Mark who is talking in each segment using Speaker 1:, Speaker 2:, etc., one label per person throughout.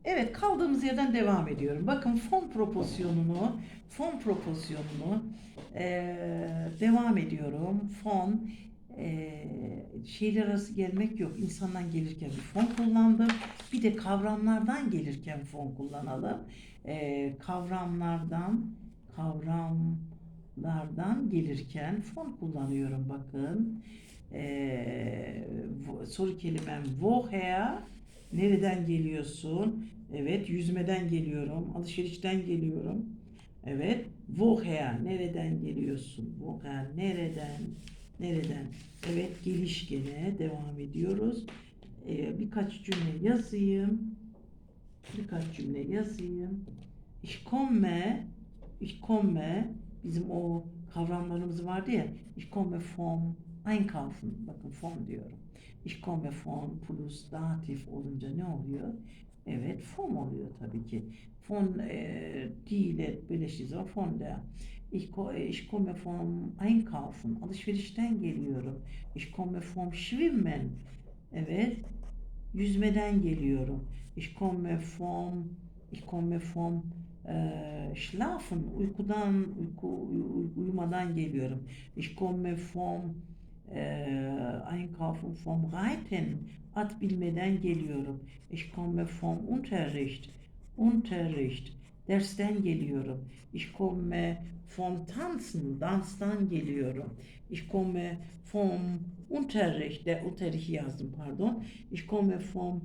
Speaker 1: Evet, kaldığımız yerden devam ediyorum. Bakın fon proporsiyonunu devam ediyorum. Şeyler arası gelmek yok. İnsandan gelirken bir fon kullandım. Bir de kavramlardan gelirken fon kullanalım. Kavramlardan gelirken fon kullanıyorum. Bakın. Soru kelimem woher. Nereden geliyorsun? Evet, yüzmeden geliyorum. Alışverişten geliyorum. Evet, woher, nereden geliyorsun? Woher, nereden? Nereden? Evet, geliş gene devam ediyoruz. Birkaç cümle yazayım. Ich komme, bizim o kavramlarımız vardı ya. Ich komme vom Einkaufen. Bakın vom diyorum. Ich komme von plus datif olunca ne oluyor? Evet, vom oluyor tabii ki. Von die ile birleştiği zaman von der. Ich komme vom Einkaufen. Alışverişten geliyorum. Ich komme vom Schwimmen. Evet, yüzmeden geliyorum. Ich komme vom Schlafen, uyumadan geliyorum. Ich komme vom Einkaufen, vom Reiten, at bilmeden geliyorum. Ich komme vom Unterricht, dersten geliyorum. Ich komme vom Tanzen, danstan geliyorum. Ich komme vom Unterricht, Unterricht yazdım pardon. Ich komme vom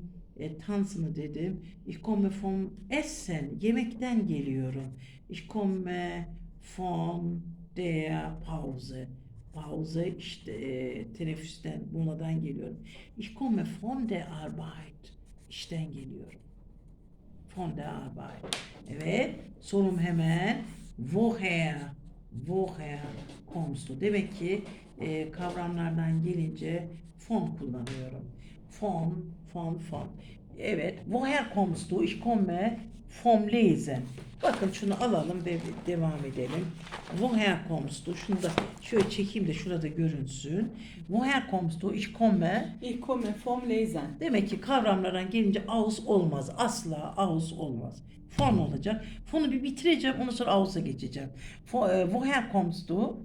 Speaker 1: Tanzını dedim. Ich komme vom Essen, yemekten geliyorum. Ich komme von der Pause. Pause işte teneffüsten, moladan geliyorum. Ich komme von der Arbeit. İşten geliyorum. Von der Arbeit. Evet, sorum hemen. Woher kommst du? Demek ki kavramlardan gelince von kullanıyorum. Von. Evet, woher kommst du? Ich komme vom Lesen. Bakın şunu alalım ve devam edelim. Woher kommst du? Şunu da şöyle çekeyim de şurada görünsün. Woher kommst du?
Speaker 2: Ich komme vom Lesen.
Speaker 1: Demek ki kavramlardan gelince aus olmaz. Asla aus olmaz. Von olacak. Fon'u bir bitireceğim. Ondan sonra aus'a geçeceğim. Woher kommst du?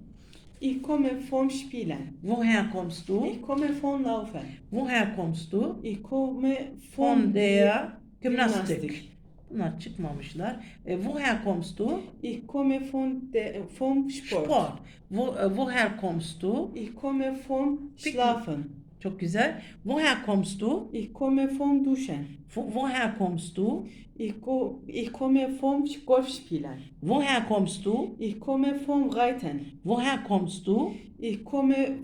Speaker 2: Ich komme vom Spielen.
Speaker 1: Woher kommst du?
Speaker 2: Ich komme vom Laufen.
Speaker 1: Woher kommst du?
Speaker 2: Ich komme
Speaker 1: Von der
Speaker 2: Gymnastik.
Speaker 1: Gymnastik. Bunlar çıkmamışlar. Woher kommst du?
Speaker 2: Ich komme vom Sport.
Speaker 1: Woher kommst du?
Speaker 2: Ich komme vom Schlafen.
Speaker 1: Çok güzel. Woher kommst du?
Speaker 2: Ich komme vom Duschen.
Speaker 1: Woher kommst du?
Speaker 2: Ich komme vom Golfspielen.
Speaker 1: Woher kommst du?
Speaker 2: Ich komme vom Reiten.
Speaker 1: Woher kommst du?
Speaker 2: Ich komme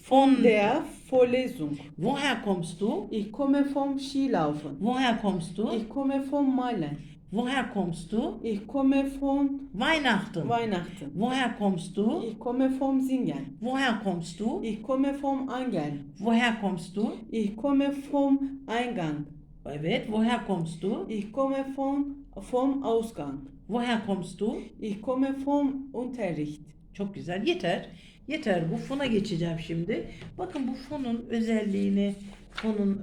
Speaker 1: Von
Speaker 2: der Vorlesung.
Speaker 1: Woher kommst du?
Speaker 2: Ich komme vom Skilaufen.
Speaker 1: Woher kommst du?
Speaker 2: Ich komme vom Malen.
Speaker 1: Woher kommst du?
Speaker 2: Ich komme von
Speaker 1: Weihnachten.
Speaker 2: Weihnachten.
Speaker 1: Woher kommst du?
Speaker 2: Ich komme vom Singen.
Speaker 1: Woher kommst du?
Speaker 2: Ich komme vom Eingang.
Speaker 1: Woher kommst du?
Speaker 2: Ich komme vom Eingang.
Speaker 1: Evet, woher kommst du?
Speaker 2: Ich komme vom Ausgang.
Speaker 1: Woher kommst du?
Speaker 2: Ich komme vom Unterricht.
Speaker 1: Çok güzel. Yeter. Bu fona geçeceğim şimdi. Bakın bu fonun özelliğini, fonun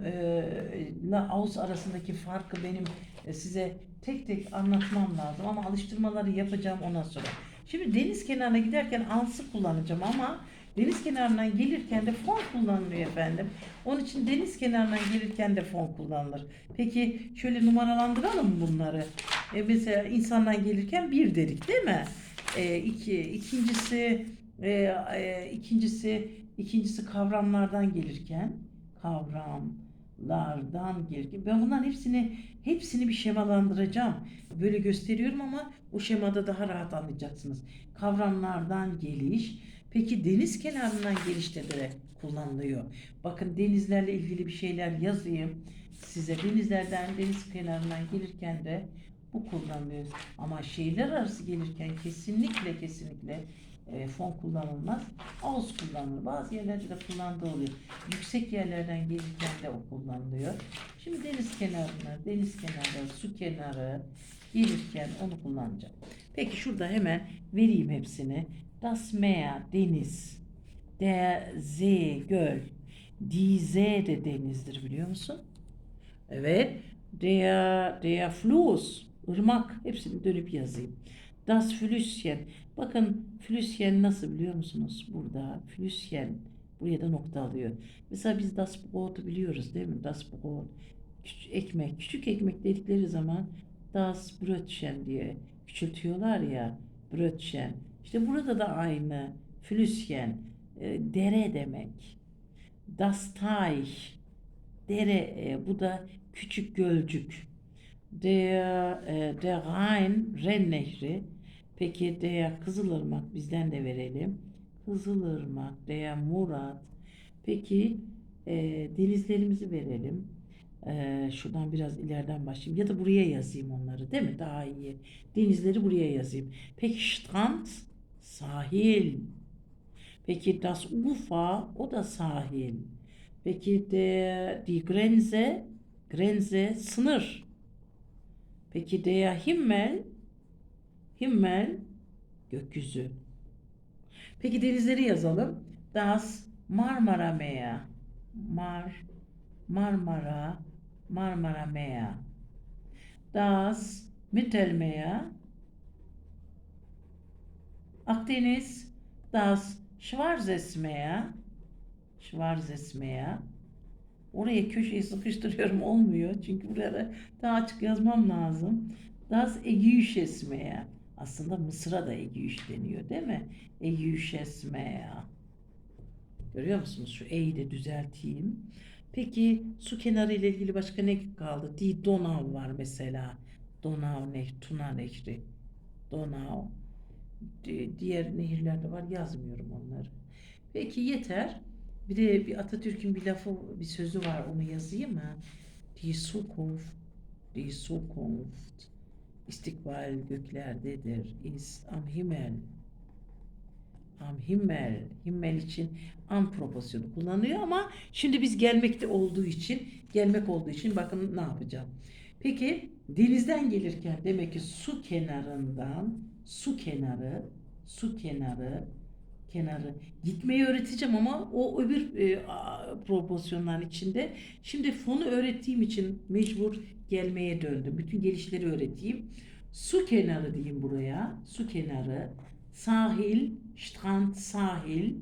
Speaker 1: aus arasındaki farkı benim size tek tek anlatmam lazım ama alıştırmaları yapacağım ondan sonra. Şimdi deniz kenarına giderken ansı kullanacağım ama deniz kenarından gelirken de fon kullanılıyor efendim. Onun için deniz kenarından gelirken de fon kullanılır. Peki şöyle numaralandıralım bunları. Mesela insandan gelirken bir dedik değil mi? İkincisi kavramlardan gelirken ben bunların hepsini bir şemalandıracağım. Böyle gösteriyorum ama o şemada daha rahat anlayacaksınız. Kavramlardan geliş. Peki deniz kenarından gelişte de kullanılıyor. Bakın denizlerle ilgili bir şeyler yazayım. Size deniz kenarından gelirken de bu kullanılıyor. Ama şehirler arası gelirken kesinlikle fon kullanılmaz. Aus kullanılır. Bazı yerlerde de kullandığı oluyor. Yüksek yerlerden gelirken de o kullanılıyor. Şimdi deniz kenarı, su kenarı gelirken onu kullanacağım. Peki şurada hemen vereyim hepsini. Das Meer, deniz. Der See, göl. Die See de denizdir biliyor musun? Evet. Der Fluss, ırmak. Hepsini dönüp yazayım. Das Flüsschen. Bakın Flüsschen nasıl biliyor musunuz? Burada Flüsschen. Buraya da nokta alıyor. Mesela biz das Brot'u biliyoruz değil mi? Das Brot. Küçük ekmek. Küçük ekmek dedikleri zaman das Brötchen diye küçültüyorlar ya. Brötchen. İşte burada da aynı. Flüsschen. Dere demek. Das Teich. Dere. Bu da küçük gölcük. Der Rhein, Ren Nehri. Peki der Kızılırmak bizden de verelim. Kızılırmak, der Murat. Peki denizlerimizi verelim. Şuradan biraz ileriden başlayayım. Ya da buraya yazayım onları değil mi? Daha iyi. Denizleri buraya yazayım. Peki Strand, sahil. Peki das Ufer, o da sahil. Peki die Grenze, Grenze, sınır. Peki der Himmel, Himmel, gökyüzü. Peki denizleri yazalım. Das Marmara Meer, Marmara, Marmara Meer. Das Mittelmeer, Akdeniz. Das Schwarzes Meer, Schwarzes Meer. Oraya köşeyi sıkıştırıyorum olmuyor. Çünkü buraya daha açık yazmam lazım. Das Ägäisches Meer. Aslında Mısır'a da Ägäis deniyor değil mi? Ägäisches Meer. Görüyor musunuz? Şu E'yi de düzelteyim. Peki su kenarı ile ilgili başka ne kaldı? Die Donau var mesela. Donau Nehri, Tuna Nehri. Donau. Diğer nehirlerde var. Yazmıyorum onları. Peki yeter. Bir de bir Atatürk'ün bir lafı, bir sözü var. Onu yazayım mı? Die Zukunft, die Zukunft, istikbal göklerdedir, ist am Himmel. Am Himmel, Himmel için am proporsiyonu kullanıyor ama şimdi biz gelmekte olduğu için, gelmek olduğu için bakın ne yapacağım. Peki denizden gelirken demek ki su kenarından, su kenarı, su kenarı gitmeyi öğreteceğim ama o öbür proporsiyonların içinde. Şimdi fonu öğrettiğim için mecbur gelmeye döndüm. Bütün gelişleri öğreteyim. Su kenarı diyeyim buraya. Su kenarı, sahil, strand, sahil,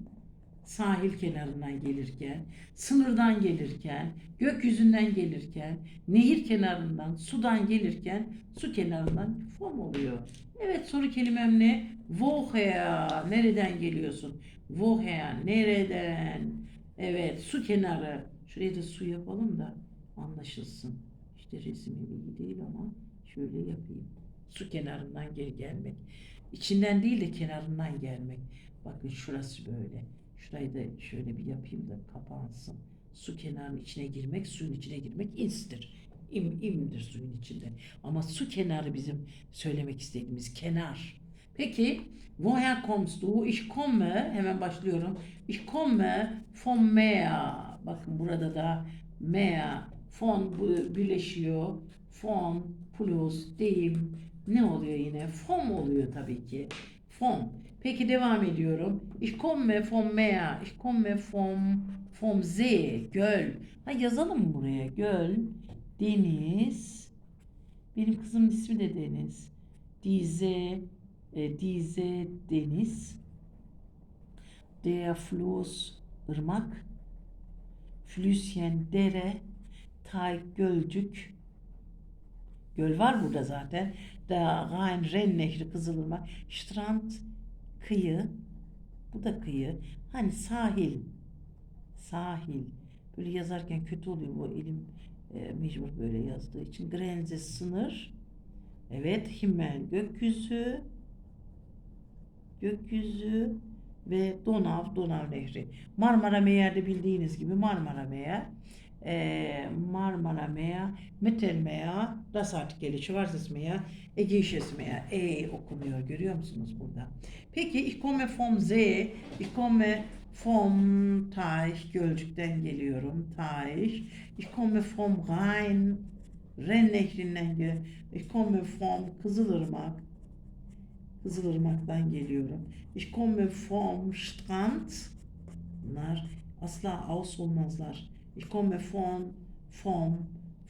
Speaker 1: sahil kenarından gelirken, sınırdan gelirken, gökyüzünden gelirken, nehir kenarından, sudan gelirken, su kenarından form oluyor. Evet, soru kelimem ne? Woher, nereden geliyorsun? Woher, nereden? Evet, su kenarı. Şuraya da su yapalım da anlaşılsın. İşte resim iyi değil ama şöyle yapayım. Su kenarından geri gelmek. İçinden değil de kenarından gelmek. Bakın şurası böyle. Şurayı da şöyle bir yapayım da kapansın. Su kenarının içine girmek, suyun içine girmek instir. İmdir suyun içinde. Ama su kenarı bizim söylemek istediğimiz kenar. Peki, woher kommst du? Ich komme, hemen başlıyorum. Ich komme vom Meer. Bakın burada da Meer, von birleşiyor. Von plus deyim. Ne oluyor yine? Vom oluyor tabii ki. Vom. Peki devam ediyorum. Ich komme vom Meer. Ich komme vom See. Göl. Ha yazalım mı buraya? Göl, deniz. Benim kızımın ismi de Deniz. Diese deniz. Der Fluss ırmak. Flüsschen dere. Teig gölcük. Göl var burada zaten. Der Rhein, Ren Nehri, Kızılırmak. Strand, kıyı. Bu da kıyı. Hani sahil. Sahil. Böyle yazarken kötü oluyor bu elim mecbur böyle yazdığı için. Grenze sınır. Evet. Himmel gökyüzü. Gökyüzü ve Donau Nehri. Marmara Meyer'de bildiğiniz gibi Marmara Meyer. Marmara Meer, Mittelmeer, das Artikel, Schwarzes Meer, Ägäisches Meer. Okunuyor görüyor musunuz burada? Peki ich komme vom See, ich komme vom Teich, Gölcük'ten geliyorum, Teich. Ich komme vom Rhein, Ren Nehri'nden geliyorum. Ich komme vom Kızılırmak, Kızılırmak'tan geliyorum. Ich komme vom Strand. Bunlar asla aus olmazlar. Ich komme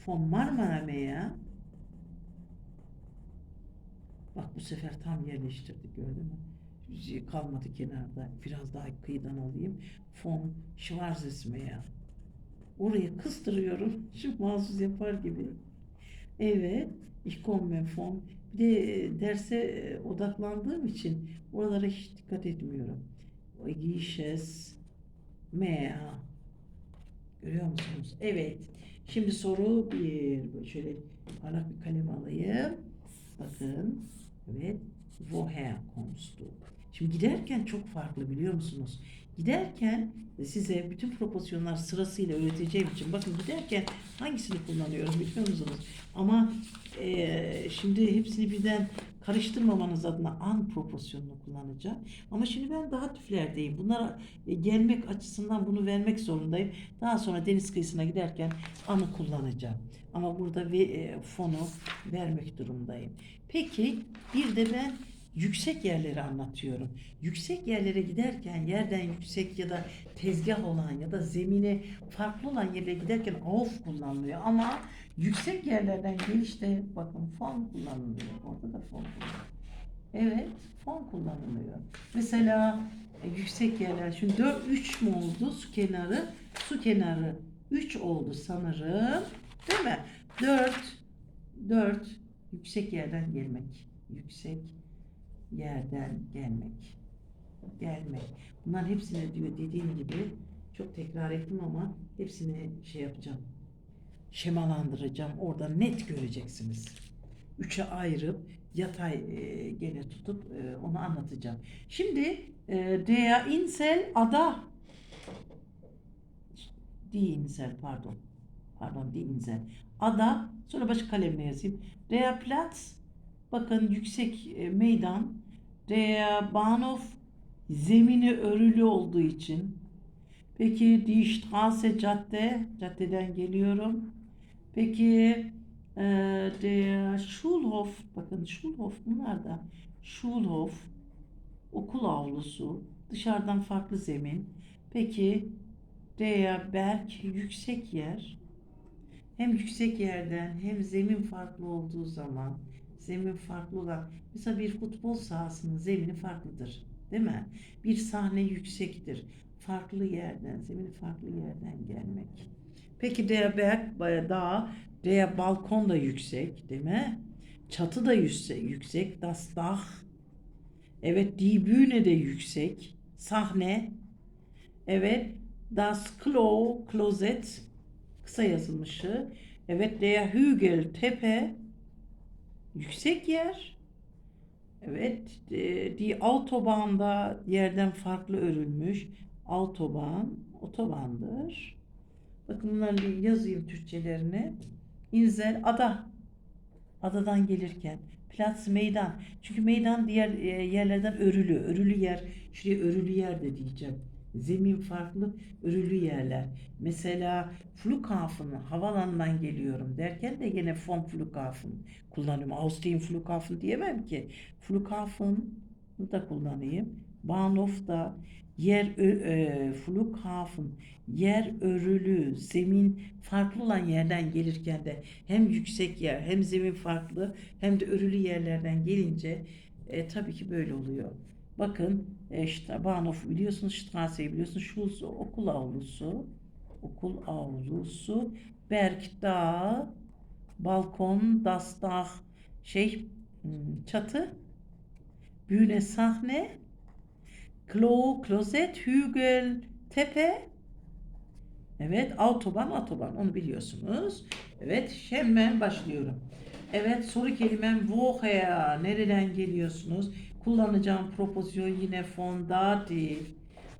Speaker 1: Von Marmara Meer. Bak bu sefer tam yerleştirdik, gördün mü? Kalmadı kenarda. Biraz daha kıyıdan alayım. Von Schwarzes Meer. Oraya kıstırıyorum. Şu mahsus yapar gibi. Evet. Ich komme von. Bir de derse odaklandığım için oralara hiç dikkat etmiyorum. Giyişes Meer. Görüyor musunuz? Evet. Şimdi soru bir. Böyle şöyle parlak bir kalem alayım. Bakın. Evet. Woher kommst du? Şimdi giderken çok farklı, biliyor musunuz? Giderken size bütün proporsiyonlar sırasıyla öğreteceğim için, bakın giderken hangisini kullanıyorum biliyor musunuz? Ama şimdi hepsini birden karıştırmamanız adına an proporsiyonunu kullanacağım. Ama şimdi ben daha tüflerdeyim. Bunlara gelmek açısından bunu vermek zorundayım. Daha sonra deniz kıyısına giderken anı kullanacağım. Ama burada fonu vermek durumdayım. Peki bir de ben yüksek yerleri anlatıyorum. Yüksek yerlere giderken yerden yüksek ya da tezgah olan ya da zemine farklı olan yerlere giderken auf kullanılıyor. Ama yüksek yerlerden gelişte bakın fon kullanılıyor. Orada da fon kullanılıyor. Evet, fon kullanılıyor. Mesela yüksek yerler. Şimdi 3 mü oldu su kenarı? Su kenarı 3 oldu sanırım. Değil mi? 4 yüksek yerden gelmek. Yüksek yerden gelmek. Gelmek. Bunların hepsine diyor, dediğim gibi çok tekrar ettim ama hepsini şey yapacağım. Şemalandıracağım. Orada net göreceksiniz. 3'e ayırıp yatay gene tutup onu anlatacağım. Şimdi der Insel ada. Die Insel, pardon. Pardon, die Insel. Ada, sonra başka kalemle yazayım. Der Platz, bakın yüksek meydan. Der Bahnhof, zemini örülü olduğu için. Peki die Straße, cadde, caddeden geliyorum. Peki der Schulhof, bakın Schulhof bunlar da. Schulhof, okul avlusu, dışarıdan farklı zemin. Peki der Berg, yüksek yer. Hem yüksek yerden hem zemin farklı olduğu zaman, zemin farklı olan, mesela bir futbol sahasının zemini farklıdır, değil mi? Bir sahne yüksektir. Farklı yerden, zemini farklı yerden gelmek. Peki der Berg, dağ, der balkon da yüksek, değil mi? Çatı da yüksek, das Dach. Evet, die Bühne de yüksek, sahne. Evet, das Klo, klozet, kısa yazılmışı. Evet, der Hügel, tepe, yüksek yer. Evet, die Autobahn da yerden farklı örülmüş. Autobahn, otobandır. Bakın bunları bir yazayım Türkçelerini. Insel, ada. Adadan gelirken. Platz, meydan. Çünkü meydan diğer yerlerden örülü. Örülü yer. Şuraya örülü yer de diyeceğim. Zemin farklı, örülü yerler. Mesela Flughafen, havalandan geliyorum derken de gene von Flughafen kullanıyorum. Aus dem Flughafen diyemem ki. Flughafen da kullanayım. Bahnhof da yer Flughafen, yer örülü, zemin farklı olan yerden gelirken de hem yüksek yer hem zemin farklı hem de örülü yerlerden gelince tabii ki böyle oluyor. Bakın işte Bahnhof biliyorsunuz, Strasse'yi biliyorsunuz, Schulze okul avlusu, okul avlusu, Berg dağ, balkon, das Dach çatı, Bühne sahne, Klo, klozet, hügel, tepe. Evet, autobahn onu biliyorsunuz. Evet, hemen başlıyorum. Evet, soru kelimem woher, nereden geliyorsunuz? Kullanacağım propozisyon yine von dativ.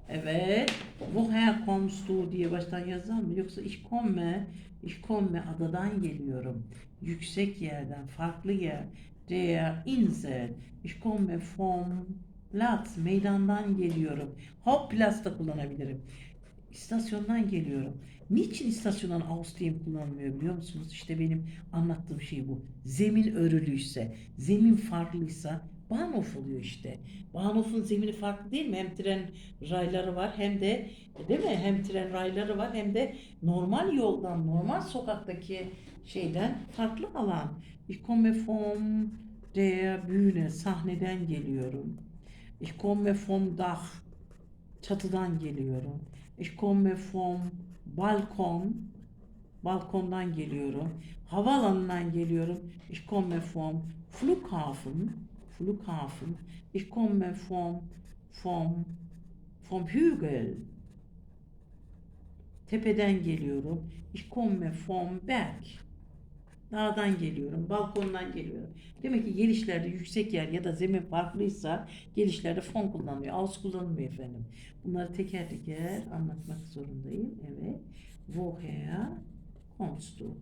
Speaker 1: Evet, woher kommst du diye baştan yazar mı? Yoksa ich komme adadan geliyorum. Yüksek yerden, farklı yer. Der Insel, ich komme vom Platz, meydandan geliyorum. Hauptplatz da kullanabilirim. İstasyondan geliyorum. Niçin istasyondan aus diyeyim kullanılmıyor biliyor musunuz? İşte benim anlattığım şey bu. Zemin örülüyse, zemin farklıysa Bahnhof oluyor işte. Bahnhof'un zemini farklı değil mi? Hem tren rayları var hem de, değil mi? Hem tren rayları var hem de normal yoldan, normal sokaktaki şeyden farklı alan. Ich komme von der Bühne, sahneden geliyorum. Ich komme vom Dach, çatıdan geliyorum. Ich komme vom Balkon, balkondan geliyorum. Havaalanından geliyorum. Ich komme vom Flughafen, Flughafen. Ich komme vom Hügel, tepeden geliyorum. Ich komme vom Berg. Dağdan geliyorum, balkondan geliyorum. Demek ki gelişlerde yüksek yer ya da zemin farklıysa gelişlerde von kullanılıyor. Aus kullanılmıyor efendim. Bunları teker teker anlatmak zorundayım. Evet. Woher kommst du?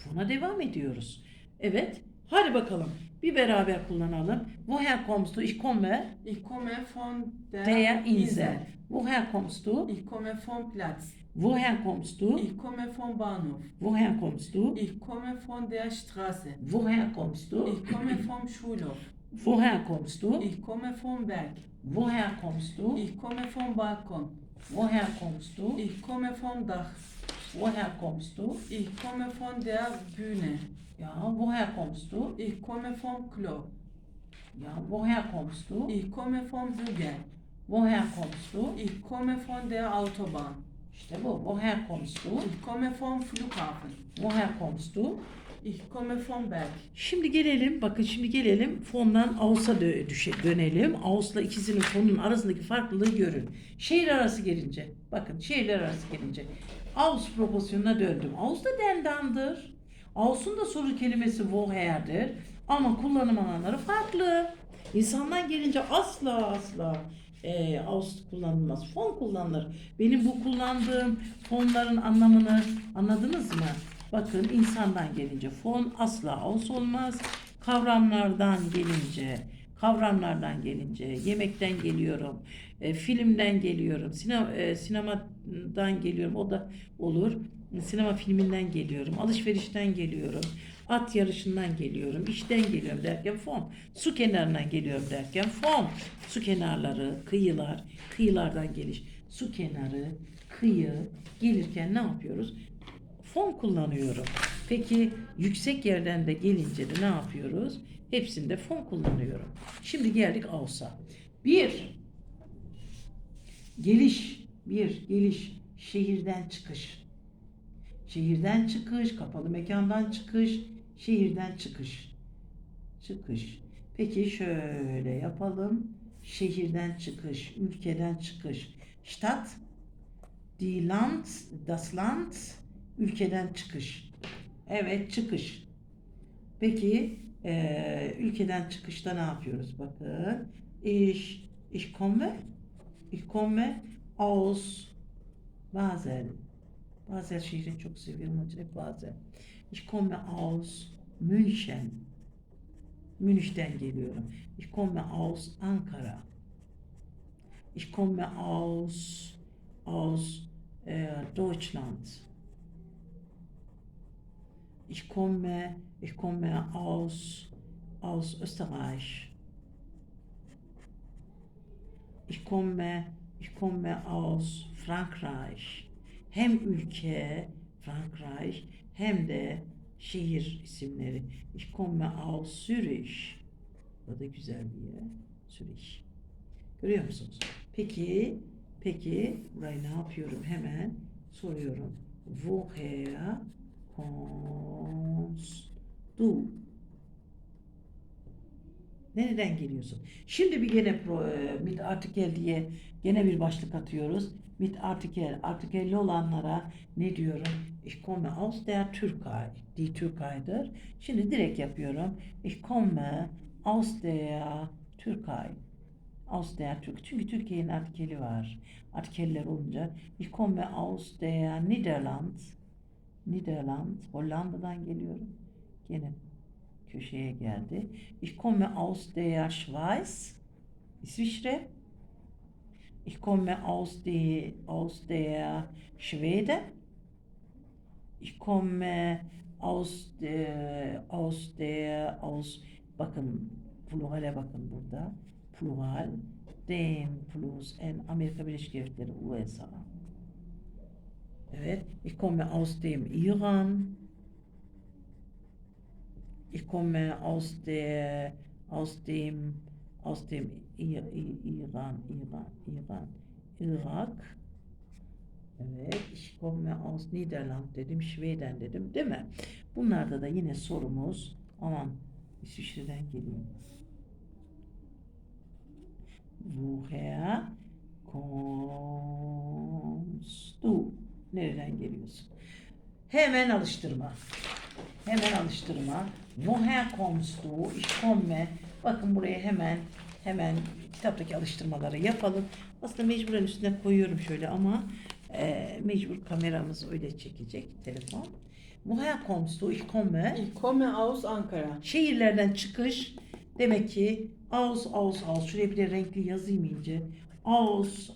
Speaker 1: Von'a devam ediyoruz. Evet. Hadi bakalım. Bir beraber kullanalım. Woher kommst du? Ich komme
Speaker 2: Ich komme von der
Speaker 1: der Insel. Woher kommst du?
Speaker 2: Ich komme vom Platz.
Speaker 1: Woher kommst du?
Speaker 2: Ich komme vom Bahnhof.
Speaker 1: Woher kommst du?
Speaker 2: Ich komme von der Straße.
Speaker 1: Woher kommst du?
Speaker 2: Ich komme vom Schulhof.
Speaker 1: Woher kommst du?
Speaker 2: Ich komme vom Berg.
Speaker 1: Woher kommst du?
Speaker 2: Ich komme vom Balkon.
Speaker 1: Woher kommst du?
Speaker 2: Ich komme vom Dach.
Speaker 1: Woher kommst du?
Speaker 2: Ich komme von der Bühne.
Speaker 1: Ja, woher kommst du?
Speaker 2: Ich komme vom Klo.
Speaker 1: Ja, woher kommst du?
Speaker 2: Ich komme vom Hügel.
Speaker 1: Woher kommst du?
Speaker 2: Ich komme von der Autobahn.
Speaker 1: İşte bu. Woher kommst du?
Speaker 2: Ich komme vom Flughafen.
Speaker 1: Woher kommst du?
Speaker 2: Ich komme vom Berg.
Speaker 1: Şimdi gelelim, bakın şimdi gelelim fondan Aus'a dönelim. Aus'la ikisinin fonun arasındaki farklılığı görün. Şehir arası gelince, bakın şehirler arası gelince Aus proporsiyonuna döndüm. Aus da dendandır. Aus'un da soru kelimesi woher'dir. Ama kullanım alanları farklı. İnsandan gelince asla Aus kullanılmaz. Fon kullanılır. Benim bu kullandığım fonların anlamını anladınız mı? Bakın insandan gelince fon asla aus olmaz. Kavramlardan gelince yemekten geliyorum, filmden geliyorum, sinemadan geliyorum, o da olur. Sinema filminden geliyorum, alışverişten geliyorum, at yarışından geliyorum, işten geliyorum derken fon. Su kenarından geliyorum derken fon. Su kenarları, kıyılardan geliş. Su kenarı, kıyı gelirken ne yapıyoruz? Fon kullanıyorum. Peki yüksek yerden de gelince de ne yapıyoruz? Hepsinde fon kullanıyorum. Şimdi geldik Aus'a. Geliş, şehirden çıkış. Şehirden çıkış, kapalı mekandan çıkış, şehirden çıkış. Çıkış. Peki şöyle yapalım. Şehirden çıkış, ülkeden çıkış. Stadt, das Land, ülkeden çıkış. Evet, çıkış. Peki ülkeden çıkışta ne yapıyoruz? Bakın. Ich komme aus Basel. Basel şehrini çok seviyorum. Onun için hep Basel. Ich komme aus München. Münih'ten geliyorum. Ich komme aus Ankara. Ich komme aus Deutschland. Ich komme aus Österreich. Ich komme aus Frankreich. Hem ülke Frankreich hem de şehir isimleri. Ich komme aus Zürich. O da güzel bir yer. Zürich. Görüyor musunuz? Peki burayı ne yapıyorum? Hemen soruyorum. Woher kommst du? Nereden geliyorsun? Şimdi bir gene mit artikel diye gene bir başlık atıyoruz. Mit artikel, artikelli olanlara ne diyorum? Ich komme aus der Türkei. Die Türkei'dir. Şimdi direkt yapıyorum. Ich komme aus der Türkei. Aus der Türk. Çünkü Türkiye'nin artikeli var. Artikeller olunca ich komme aus der Niederland. Hollanda'dan geliyorum. Gene köşeye geldi. Ich komme aus der Schweiz. İsviçre. Ich komme aus der Schweden. Ich komme bakın plurale bakın burada. Plural, dem plus en Amerika Birleşik Devletleri USA. Evet. Ich komme aus dem Iran. Ich komme aus dem Iran, Irak. Evet, ich komme aus Niederland dedim, Schweden dedim, değil mi? Bunlarda da yine sorumuz, aman İsviçre'den geleyim. Woher kommst du? Nereden geliyorsun? Hemen alıştırma. Hemen alıştırma. Woher kommst du? Ich komme. Bakın buraya hemen kitaptaki alıştırmaları yapalım. Aslında mecburen üstüne koyuyorum şöyle ama mecbur kameramız öyle çekecek telefon. Woher kommst du? Ich komme.
Speaker 2: Ich komme aus Ankara.
Speaker 1: Şehirlerden çıkış demek ki aus. Şuraya bir de renkli yazayım iyice. Aus.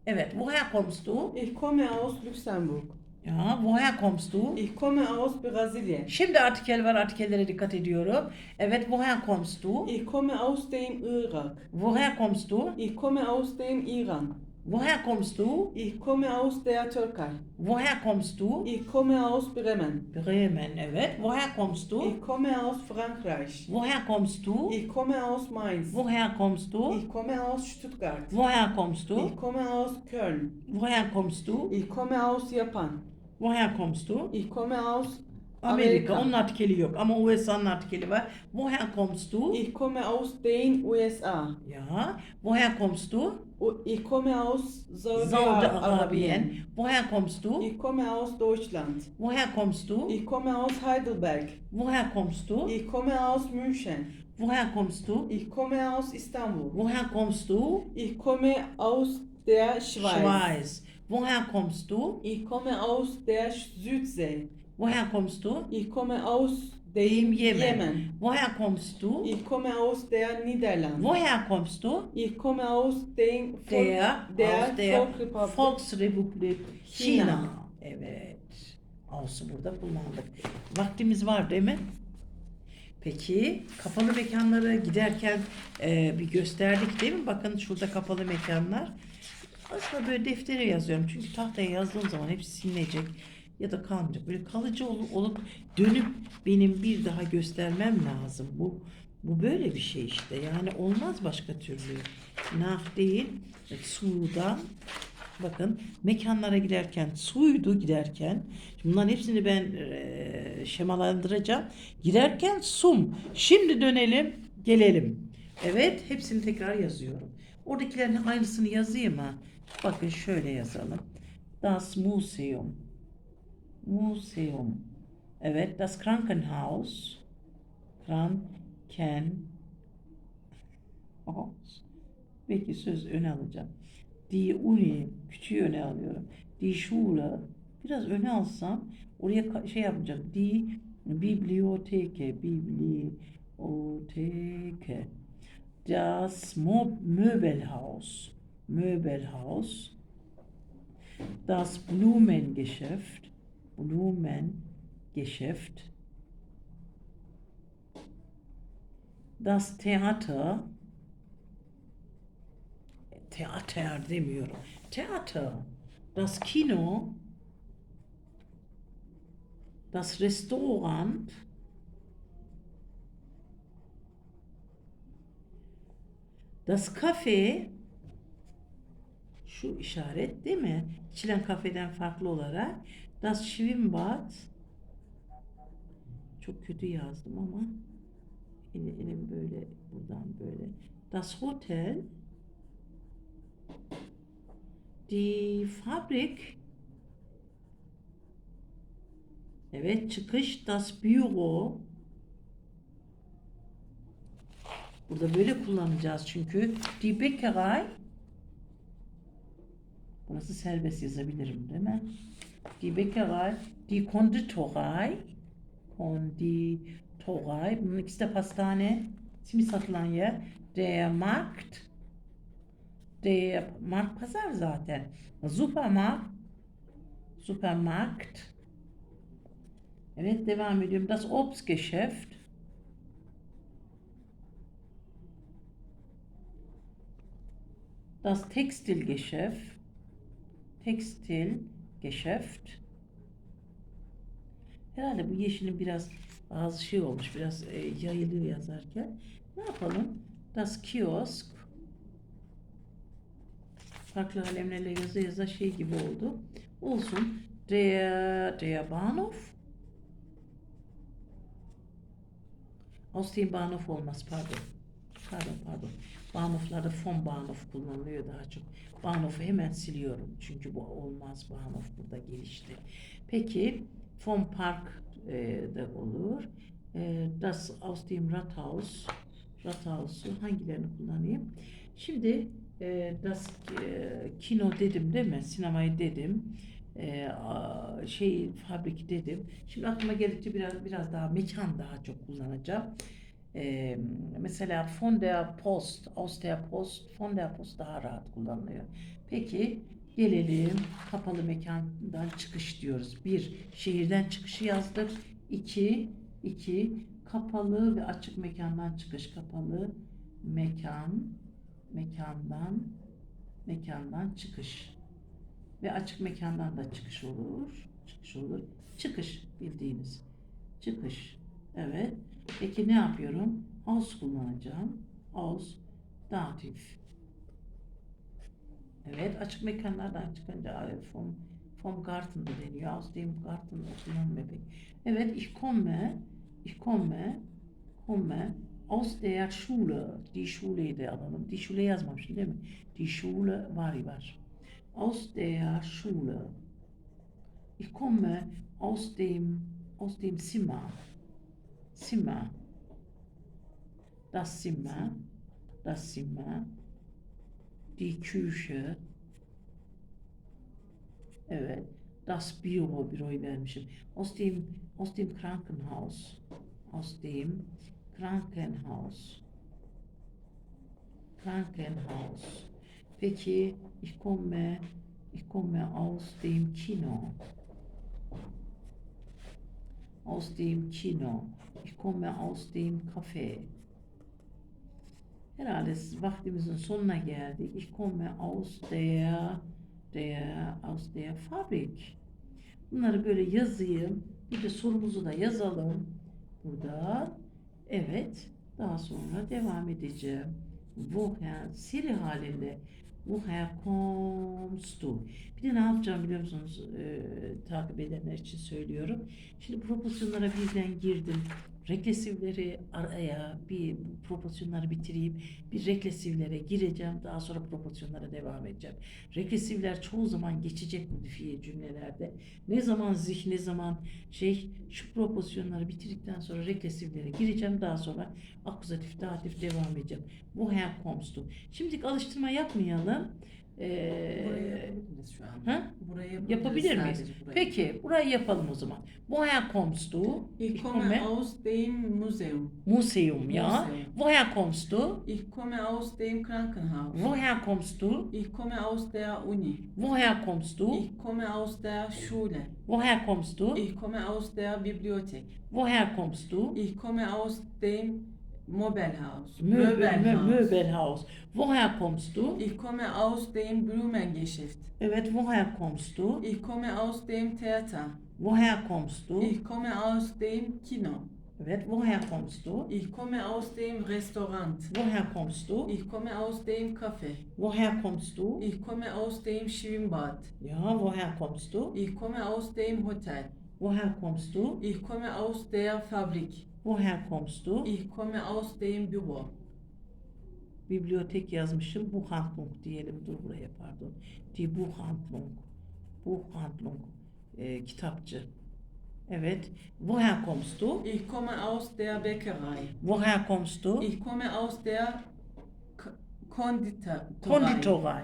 Speaker 1: Evet. Woher kommst du?
Speaker 2: Ich komme aus Luxemburg.
Speaker 1: Ya, woher kommst du?
Speaker 2: Ich komme aus Brasilien.
Speaker 1: Şimdi artikel var. Artikellere dikkat ediyorum. Evet, woher kommst du?
Speaker 2: Ich komme aus dem Irak.
Speaker 1: Woher kommst du?
Speaker 2: Ich komme aus dem Iran.
Speaker 1: Woher kommst du?
Speaker 2: Ich komme aus der Türkei.
Speaker 1: Woher kommst du?
Speaker 2: Ich komme aus Bremen.
Speaker 1: Bremen, evet. Woher kommst du?
Speaker 2: Ich komme aus Frankreich.
Speaker 1: Woher kommst du?
Speaker 2: Ich komme aus Mainz.
Speaker 1: Woher kommst du?
Speaker 2: Ich komme aus Stuttgart.
Speaker 1: Woher kommst du?
Speaker 2: Ich komme aus Köln.
Speaker 1: Woher kommst du?
Speaker 2: Ich komme aus Japan.
Speaker 1: Woher kommst du?
Speaker 2: Ich komme aus
Speaker 1: Amerika. Onun
Speaker 2: Amerika.
Speaker 1: artikeli yok ama USA'nın artikeli var. Woher kommst du?
Speaker 2: Ich komme aus den USA.
Speaker 1: Ja. Woher kommst du?
Speaker 2: Ich komme aus
Speaker 1: Saudi-Arabien.
Speaker 2: Saudi-Arabien.
Speaker 1: Woher kommst du?
Speaker 2: Ich komme aus Deutschland.
Speaker 1: Woher kommst du?
Speaker 2: Ich komme aus Heidelberg.
Speaker 1: Woher kommst du?
Speaker 2: Ich komme aus München.
Speaker 1: Woher kommst du?
Speaker 2: Ich komme aus Istanbul.
Speaker 1: Woher kommst du?
Speaker 2: Ich komme aus der Schweiz.
Speaker 1: Schweiz. Woher kommst du?
Speaker 2: Ich komme aus der Südsee.
Speaker 1: Woher kommst du?
Speaker 2: Ich komme aus
Speaker 1: Dem
Speaker 2: dem
Speaker 1: Jemen.
Speaker 2: Jemen.
Speaker 1: Woher kommst du?
Speaker 2: Ich komme aus der Niederlande.
Speaker 1: Woher kommst du?
Speaker 2: Ich komme aus dem
Speaker 1: Aus der
Speaker 2: Volksrepublik
Speaker 1: Volksrepublik China.
Speaker 2: China.
Speaker 1: Evet. Aus'u burada kullandık. Vaktimiz var değil mi? Peki kapalı mekanlara giderken bir gösterdik değil mi? Bakın şurada kapalı mekanlar. Aslında böyle deftere yazıyorum. Çünkü tahtaya yazdığım zaman hepsi silinecek ya da kalmayacak. Böyle kalıcı olup dönüp benim bir daha göstermem lazım. Bu böyle bir şey işte. Yani olmaz başka türlü. Nach değil, sudan. Bakın mekanlara giderken suydu giderken. Şimdi bunların hepsini ben şemalandıracağım. Giderken sum. Şimdi dönelim, gelelim. Evet, hepsini tekrar yazıyorum. Oradakilerin aynısını yazayım ha. Bakın şöyle yazalım. Das Museum. Evet, das Krankenhaus. Krankenhaus. Belki söz öne alacağım. Die Uni, küçüğü öne alıyorum. Die Schule, biraz öne alsam oraya şey yapacağım. Die Bibliotheke. Das Möbelhaus. Das Blumengeschäft. Das Theater. Theater demiyorum. Theater. Das Kino. Das Restaurant. Das Café. Şu işaret değil mi? İçilen kafeden farklı olarak. Das Schwimmbad. Çok kötü yazdım ama elim böyle buradan böyle. Das Hotel. Die Fabrik. Evet, çıkış. Das Büro. Burada böyle kullanacağız çünkü. Die Bäckerei. Burası serbest yazabilirim değil mi? Die Bäckerei. Die Konditorei. Bunun ikisi de pastane. Simit satılan yer. Der Markt. Markt pazar zaten. Supermarkt. Evet, devam ediyorum. Das Obstgeschäft. Das Textilgeschäft. Geschäft. Herhalde bu yeşilin biraz ağzı şey olmuş, biraz yayılıyor yazarken. Ne yapalım? Das Kiosk. Farklı kalemlerle yaza yaza şey gibi oldu. Olsun. Der Bahnhof. Aus dem Bahnhof olmaz, pardon. Pardon. Bahnhoflarda vom Bahnhof kullanılıyor daha çok. Bahnhof'u hemen siliyorum. Çünkü bu olmaz. Bahnhof burada gelişti. Peki vom Park da olur. Das aus dem Rathaus. Rathaus'u hangilerini kullanayım? Şimdi das Kino dedim değil mi? Sinemayı dedim. Fabrik dedim. Şimdi aklıma geldikçe biraz daha mekan daha çok kullanacağım. Mesela von der Post, aus der Post, von der Post daha rahat kullanılıyor. Peki gelelim kapalı mekandan çıkış diyoruz. Bir, şehirden çıkışı yazdık. İki, kapalı ve açık mekandan çıkış. Kapalı mekandan çıkış. Ve açık mekandan da çıkış olur. Çıkış bildiğiniz. Çıkış. Evet. Peki ne yapıyorum? Aus kullanacağım. Aus datif. Evet, açık mekanlardan çıkınca vom Garten da deniyor. Aus dem Garten kullanmıyor pek. Evet, ich komme aus der Schule. Die Schule'yi de alalım. Die Schule yazmamışım değil mi? Die Schule var. Aus der Schule. Ich komme aus dem Zimmer. Das Zimmer. Die Küche. Evet. Das Büroyu vermişim. Aus dem Krankenhaus. Krankenhaus. Peki, ich komme aus dem Kino. Ich komme aus dem Café. Herhalde vaktimizin sonuna geldik. Ich komme aus der Fabrik. Bunları böyle yazayım. Bir de sorumuzu da yazalım. Burada. Evet. Daha sonra devam edeceğim. Woher Siri halinde. Woher kommst du? Bir de ne yapacağım biliyor musunuz? Takip edenler için söylüyorum. Şimdi proporsiyonlara birden girdim. Regresifleri araya bir proporsiyonları bitireyim. Bir regresiflere gireceğim. Daha sonra proporsiyonlara devam edeceğim. Regresifler çoğu zaman geçecek modifiye cümlelerde. Ne zaman ne zaman şu proporsiyonları bitirdikten sonra regresiflere gireceğim. Daha sonra akuzatif, datif devam edeceğim. Woher kommst du? Şimdilik alıştırma yapmayalım.
Speaker 2: Burayı yapabiliriz şu an.
Speaker 1: Ha?
Speaker 2: Burayı
Speaker 1: Yapabilir miyiz?
Speaker 2: sadece burayı.
Speaker 1: Peki, burayı yapalım o zaman. Woher kommst du?
Speaker 2: Ich komme aus dem Museum.
Speaker 1: Museum, ja.
Speaker 2: Museum.
Speaker 1: Woher kommst du?
Speaker 2: Ich komme aus dem Krankenhaus.
Speaker 1: Woher kommst du?
Speaker 2: Ich komme aus der Uni.
Speaker 1: Woher kommst du?
Speaker 2: Ich komme aus der Schule.
Speaker 1: Woher kommst du?
Speaker 2: Ich komme aus der Bibliothek.
Speaker 1: Woher kommst du?
Speaker 2: Ich komme aus dem Möbelhaus.
Speaker 1: Möbelhaus. Woher kommst du?
Speaker 2: Ich komme aus dem Blumengeschäft.
Speaker 1: Evet, woher kommst du?
Speaker 2: Ich komme aus dem Theater.
Speaker 1: Woher kommst du?
Speaker 2: Ich komme aus dem Kino.
Speaker 1: Evet, woher kommst du?
Speaker 2: Ich komme aus dem Restaurant.
Speaker 1: Woher kommst du?
Speaker 2: Ich komme aus dem Café.
Speaker 1: Woher kommst du?
Speaker 2: Ich komme aus dem Schwimmbad.
Speaker 1: Ja, woher kommst du?
Speaker 2: Ich komme aus dem Hotel.
Speaker 1: Woher kommst du?
Speaker 2: Ich komme aus der Fabrik.
Speaker 1: Woher kommst du?
Speaker 2: Ich komme aus dem Büro.
Speaker 1: Bibliotek yazmışım. Buchhandlung diyelim. Dur buraya pardon. Die Buchhandlung. Kitapçı. Evet. Woher kommst du?
Speaker 2: Ich komme aus der Bäckerei.
Speaker 1: Woher kommst du?
Speaker 2: Ich komme aus der
Speaker 1: Konditorei.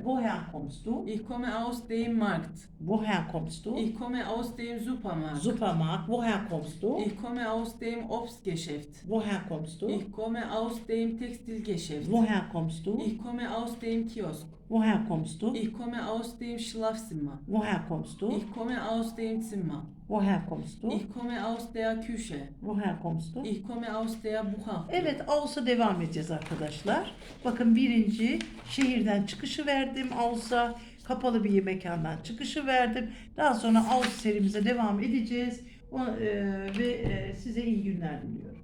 Speaker 1: Woher kommst du?
Speaker 2: Ich komme aus dem Markt.
Speaker 1: Woher kommst du?
Speaker 2: Ich komme aus dem Supermarkt.
Speaker 1: Supermarkt. Woher kommst du?
Speaker 2: Ich komme aus dem Obstgeschäft.
Speaker 1: Woher kommst du?
Speaker 2: Ich komme aus dem Textilgeschäft.
Speaker 1: Woher kommst du?
Speaker 2: Ich komme aus dem Kiosk.
Speaker 1: Woher kommst du?
Speaker 2: Ich komme aus dem Schlafzimmer.
Speaker 1: Woher kommst du?
Speaker 2: Ich komme aus dem Zimmer.
Speaker 1: Woher kommst du?
Speaker 2: Ich komme aus der Küche.
Speaker 1: Woher kommst du?
Speaker 2: Ich komme aus der Buchhandlung.
Speaker 1: Evet, Aus'a devam edeceğiz arkadaşlar. Bakın birinci şehirden çıkışı verdim Aus'a. kapalı bir mekandan çıkışı verdim. Daha sonra Ağustos serimize devam edeceğiz. Size iyi günler diliyorum.